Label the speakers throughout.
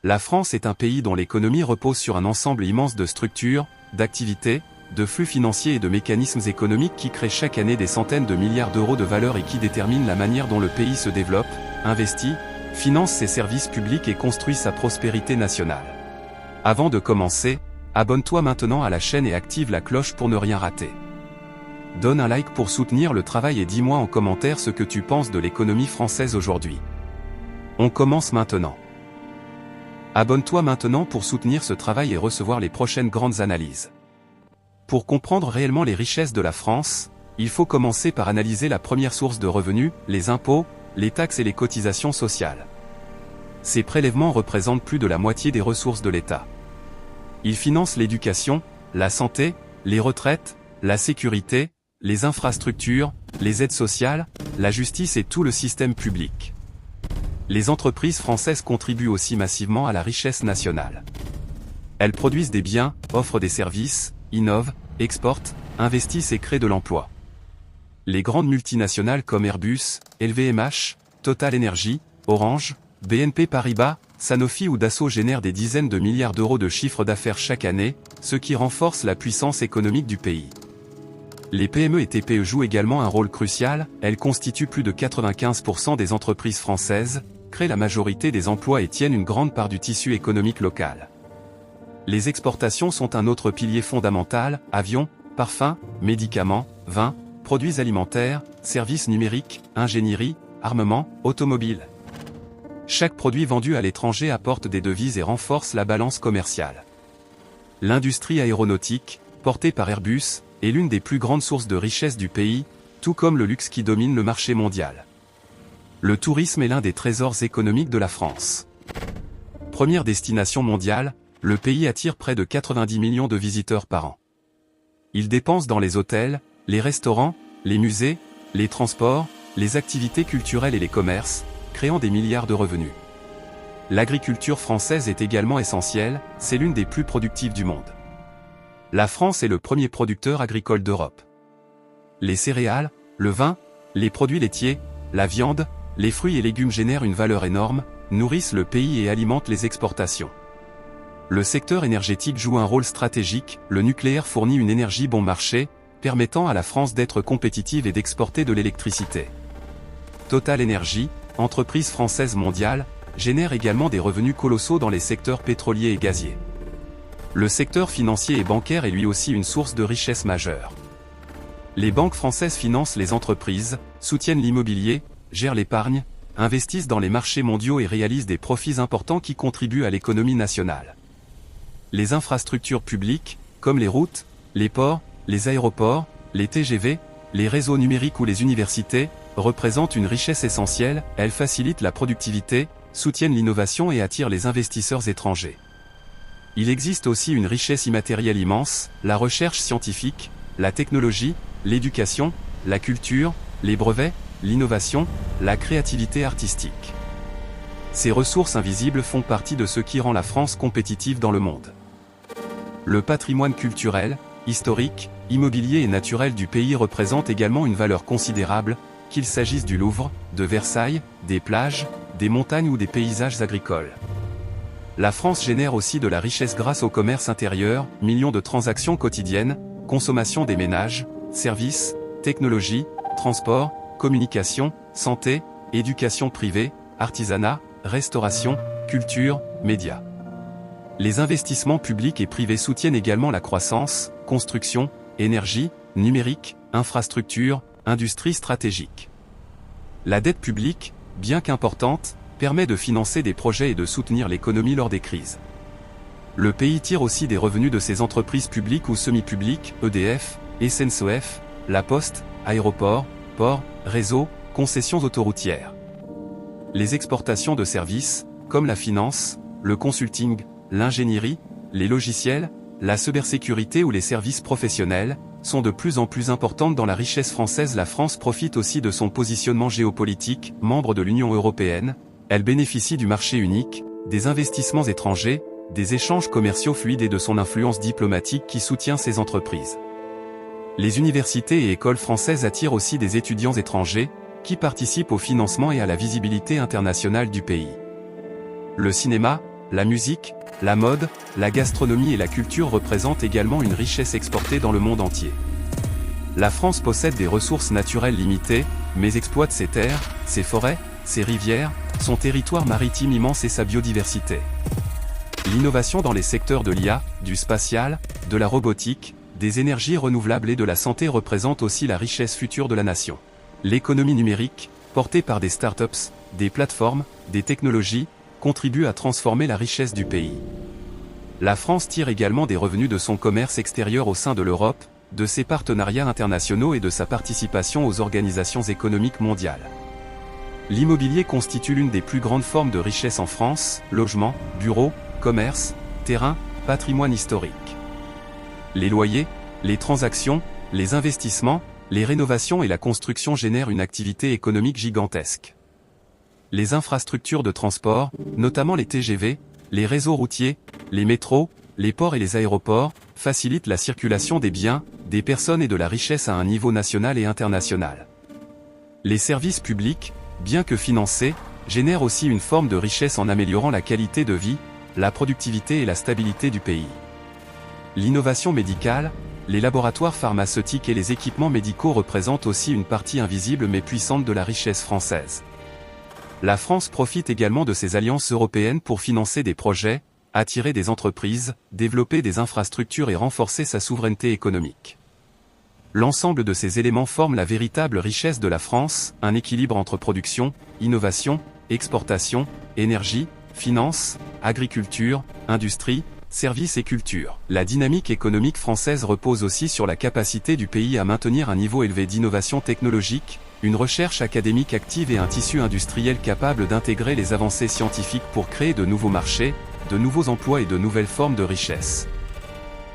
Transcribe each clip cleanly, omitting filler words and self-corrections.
Speaker 1: La France est un pays dont l'économie repose sur un ensemble immense de structures, d'activités, de flux financiers et de mécanismes économiques qui créent chaque année des centaines de milliards d'euros de valeur et qui déterminent la manière dont le pays se développe, investit, finance ses services publics et construit sa prospérité nationale. Avant de commencer, abonne-toi maintenant à la chaîne et active la cloche pour ne rien rater. Donne un like pour soutenir le travail et dis-moi en commentaire ce que tu penses de l'économie française aujourd'hui. On commence maintenant. Abonne-toi maintenant pour soutenir ce travail et recevoir les prochaines grandes analyses. Pour comprendre réellement les richesses de la France, il faut commencer par analyser la première source de revenus, les impôts, les taxes et les cotisations sociales. Ces prélèvements représentent plus de la moitié des ressources de l'État. Ils financent l'éducation, la santé, les retraites, la sécurité, les infrastructures, les aides sociales, la justice et tout le système public. Les entreprises françaises contribuent aussi massivement à la richesse nationale. Elles produisent des biens, offrent des services, innovent, exportent, investissent et créent de l'emploi. Les grandes multinationales comme Airbus, LVMH, Total Energy, Orange, BNP Paribas, Sanofi ou Dassault génèrent des dizaines de milliards d'euros de chiffre d'affaires chaque année, ce qui renforce la puissance économique du pays. Les PME et TPE jouent également un rôle crucial, elles constituent plus de 95% des entreprises françaises, créent la majorité des emplois et tiennent une grande part du tissu économique local. Les exportations sont un autre pilier fondamental, avions, parfums, médicaments, vins, produits alimentaires, services numériques, ingénierie, armement, automobile. Chaque produit vendu à l'étranger apporte des devises et renforce la balance commerciale. L'industrie aéronautique, portée par Airbus, est l'une des plus grandes sources de richesse du pays, tout comme le luxe qui domine le marché mondial. Le tourisme est l'un des trésors économiques de la France. Première destination mondiale, le pays attire près de 90 millions de visiteurs par an. Il dépense dans les hôtels, les restaurants, les musées, les transports, les activités culturelles et les commerces, créant des milliards de revenus. L'agriculture française est également essentielle, c'est l'une des plus productives du monde. La France est le premier producteur agricole d'Europe. Les céréales, le vin, les produits laitiers, la viande, les fruits et légumes génèrent une valeur énorme, nourrissent le pays et alimentent les exportations. Le secteur énergétique joue un rôle stratégique, le nucléaire fournit une énergie bon marché, permettant à la France d'être compétitive et d'exporter de l'électricité. Total Energy, entreprise française mondiale, génère également des revenus colossaux dans les secteurs pétroliers et gaziers. Le secteur financier et bancaire est lui aussi une source de richesse majeure. Les banques françaises financent les entreprises, soutiennent l'immobilier, gèrent l'épargne, investissent dans les marchés mondiaux et réalisent des profits importants qui contribuent à l'économie nationale. Les infrastructures publiques, comme les routes, les ports, les aéroports, les TGV, les réseaux numériques ou les universités, représentent une richesse essentielle, elles facilitent la productivité, soutiennent l'innovation et attirent les investisseurs étrangers. Il existe aussi une richesse immatérielle immense, la recherche scientifique, la technologie, l'éducation, la culture, les brevets, l'innovation, la créativité artistique. Ces ressources invisibles font partie de ce qui rend la France compétitive dans le monde. Le patrimoine culturel, historique, immobilier et naturel du pays représente également une valeur considérable, qu'il s'agisse du Louvre, de Versailles, des plages, des montagnes ou des paysages agricoles. La France génère aussi de la richesse grâce au commerce intérieur, millions de transactions quotidiennes, consommation des ménages, services, technologie, transport, communication, santé, éducation privée, artisanat, restauration, culture, médias. Les investissements publics et privés soutiennent également la croissance, construction, énergie, numérique, infrastructure, industrie stratégique. La dette publique, bien qu'importante, permet de financer des projets et de soutenir l'économie lors des crises. Le pays tire aussi des revenus de ses entreprises publiques ou semi-publiques, EDF, SNCF, La Poste, aéroports, ports, réseaux, concessions autoroutières. Les exportations de services, comme la finance, le consulting, l'ingénierie, les logiciels, la cybersécurité ou les services professionnels, sont de plus en plus importantes dans la richesse française. La France profite aussi de son positionnement géopolitique, membre de l'Union européenne. Elle bénéficie du marché unique, des investissements étrangers, des échanges commerciaux fluides et de son influence diplomatique qui soutient ses entreprises. Les universités et écoles françaises attirent aussi des étudiants étrangers, qui participent au financement et à la visibilité internationale du pays. Le cinéma, La musique, la mode, la gastronomie et la culture représentent également une richesse exportée dans le monde entier. La France possède des ressources naturelles limitées, mais exploite ses terres, ses forêts, ses rivières, son territoire maritime immense et sa biodiversité. L'innovation dans les secteurs de l'IA, du spatial, de la robotique, des énergies renouvelables et de la santé représente aussi la richesse future de la nation. L'économie numérique, portée par des startups, des plateformes, des technologies, contribue à transformer la richesse du pays. La France tire également des revenus de son commerce extérieur au sein de l'Europe, de ses partenariats internationaux et de sa participation aux organisations économiques mondiales. L'immobilier constitue l'une des plus grandes formes de richesse en France, logements, bureaux, commerce, terrain, patrimoine historique. Les loyers, les transactions, les investissements, les rénovations et la construction génèrent une activité économique gigantesque. Les infrastructures de transport, notamment les TGV, les réseaux routiers, les métros, les ports et les aéroports, facilitent la circulation des biens, des personnes et de la richesse à un niveau national et international. Les services publics, bien que financés, génèrent aussi une forme de richesse en améliorant la qualité de vie, la productivité et la stabilité du pays. L'innovation médicale, les laboratoires pharmaceutiques et les équipements médicaux représentent aussi une partie invisible mais puissante de la richesse française. La France profite également de ces alliances européennes pour financer des projets, attirer des entreprises, développer des infrastructures et renforcer sa souveraineté économique. L'ensemble de ces éléments forment la véritable richesse de la France, un équilibre entre production, innovation, exportation, énergie, finance, agriculture, industrie, services et culture. La dynamique économique française repose aussi sur la capacité du pays à maintenir un niveau élevé d'innovation technologique, une recherche académique active et un tissu industriel capable d'intégrer les avancées scientifiques pour créer de nouveaux marchés, de nouveaux emplois et de nouvelles formes de richesse.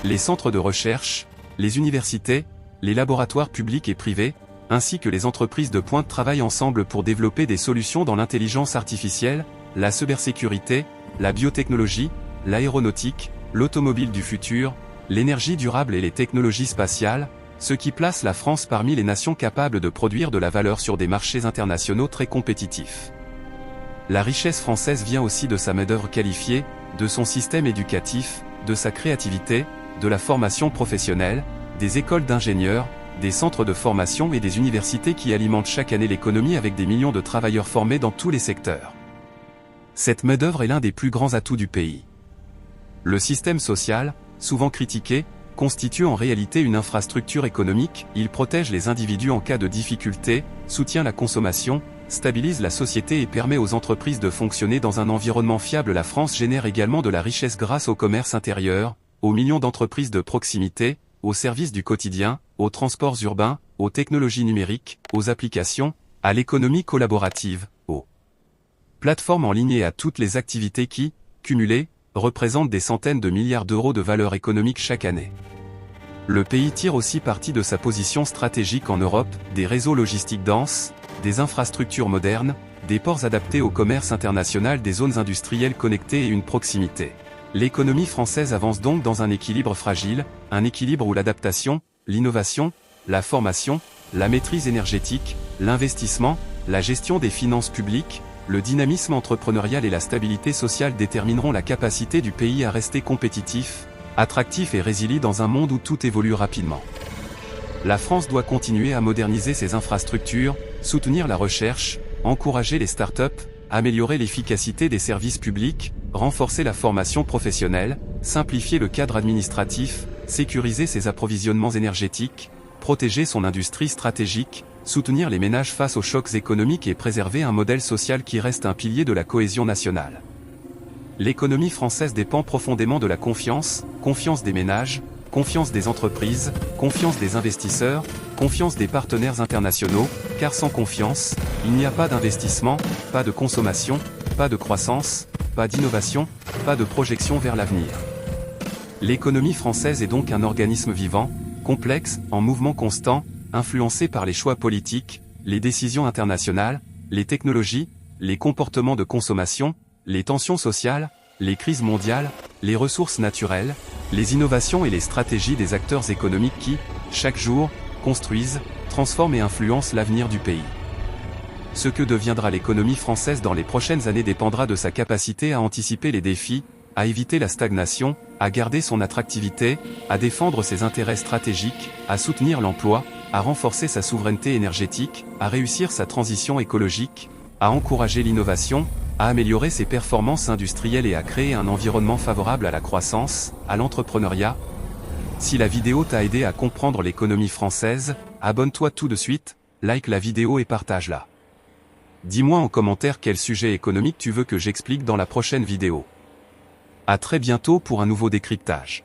Speaker 1: Les centres de recherche, les universités, les laboratoires publics et privés, ainsi que les entreprises de pointe travaillent ensemble pour développer des solutions dans l'intelligence artificielle, la cybersécurité, la biotechnologie, l'aéronautique, l'automobile du futur, l'énergie durable et les technologies spatiales, ce qui place la France parmi les nations capables de produire de la valeur sur des marchés internationaux très compétitifs. La richesse française vient aussi de sa main-d'œuvre qualifiée, de son système éducatif, de sa créativité, de la formation professionnelle, des écoles d'ingénieurs, des centres de formation et des universités qui alimentent chaque année l'économie avec des millions de travailleurs formés dans tous les secteurs. Cette main-d'œuvre est l'un des plus grands atouts du pays. Le système social, souvent critiqué, constitue en réalité une infrastructure économique, il protège les individus en cas de difficulté, soutient la consommation, stabilise la société et permet aux entreprises de fonctionner dans un environnement fiable. La France génère également de la richesse grâce au commerce intérieur, aux millions d'entreprises de proximité, aux services du quotidien, aux transports urbains, aux technologies numériques, aux applications, à l'économie collaborative, aux plateformes en ligne et à toutes les activités qui, cumulées, représentent des centaines de milliards d'euros de valeur économique chaque année. Le pays tire aussi parti de sa position stratégique en Europe, des réseaux logistiques denses, des infrastructures modernes, des ports adaptés au commerce international, des zones industrielles connectées et une proximité. L'économie française avance donc dans un équilibre fragile, un équilibre où l'adaptation, l'innovation, la formation, la maîtrise énergétique, l'investissement, la gestion des finances publiques, le dynamisme entrepreneurial et la stabilité sociale détermineront la capacité du pays à rester compétitif, attractif et résilient dans un monde où tout évolue rapidement. La France doit continuer à moderniser ses infrastructures, soutenir la recherche, encourager les startups, améliorer l'efficacité des services publics, renforcer la formation professionnelle, simplifier le cadre administratif, sécuriser ses approvisionnements énergétiques, protéger son industrie stratégique, soutenir les ménages face aux chocs économiques et préserver un modèle social qui reste un pilier de la cohésion nationale. L'économie française dépend profondément de la confiance des ménages, confiance des entreprises, confiance des investisseurs, confiance des partenaires internationaux, car sans confiance, il n'y a pas d'investissement, pas de consommation, pas de croissance, pas d'innovation, pas de projection vers l'avenir. L'économie française est donc un organisme vivant, complexe, en mouvement constant, influencé par les choix politiques, les décisions internationales, les technologies, les comportements de consommation, les tensions sociales, les crises mondiales, les ressources naturelles, les innovations et les stratégies des acteurs économiques qui, chaque jour, construisent, transforment et influencent l'avenir du pays. Ce que deviendra l'économie française dans les prochaines années dépendra de sa capacité à anticiper les défis, à éviter la stagnation, à garder son attractivité, à défendre ses intérêts stratégiques, à soutenir l'emploi, à renforcer sa souveraineté énergétique, à réussir sa transition écologique, à encourager l'innovation, à améliorer ses performances industrielles et à créer un environnement favorable à la croissance, à l'entrepreneuriat. Si la vidéo t'a aidé à comprendre l'économie française, abonne-toi tout de suite, like la vidéo et partage-la. Dis-moi en commentaire quel sujet économique tu veux que j'explique dans la prochaine vidéo. À très bientôt pour un nouveau décryptage.